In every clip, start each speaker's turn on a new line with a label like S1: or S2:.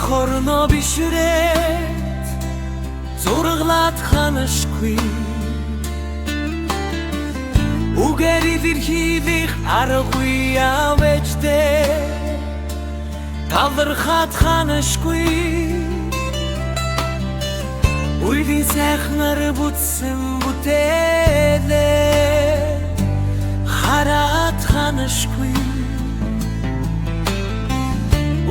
S1: хорно бишрээд зурглаад ханашгүй үгээр илэрхийлэх аргагүй авэжтэй талархаад ханашгүй үеийн сайхнаар бүтсэн бүтээлээ хараад ханашгүй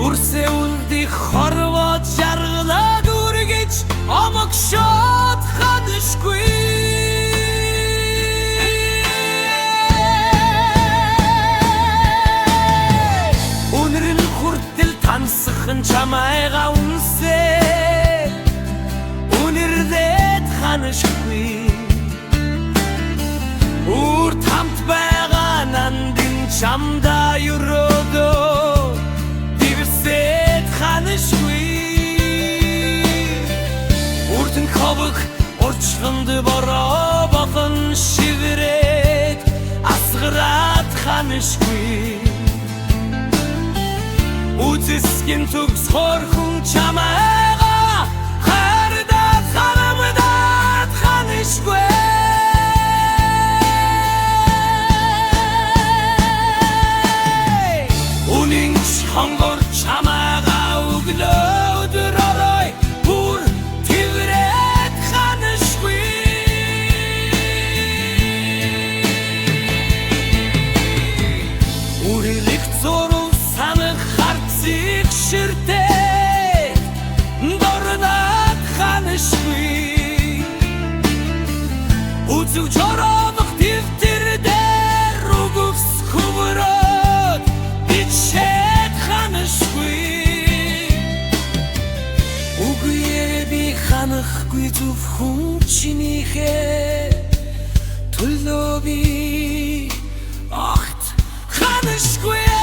S1: үрсээ үлдих хорвоод жаргалаад үргэж омогшоод ханашгүй өнөрн хүртэл тансахын чамайга үнсээ үнэрлээд ханашгүй үр тамт байгаа нандин чамда юродоо дивсэд ханашгүй үрдэн ховг урчганд бороо бохон шиврээд асгараад ханашгүй үзэсгэн төгс хорхон чамайга хардаад харамдаад ханашгүй үнэнч хонгор чамайга өглөөдөр орой бүр тэрээд ханашгүй үрэлэх зурул санах харцыг ширтээ дорнаад ханашгүй үзэг жороох дэвтэр дээр үгс хөврөөд бичээд ханашгүй үгээр би ханахгүй зөвхөн чинийхээ төлөө би огт ханашгүй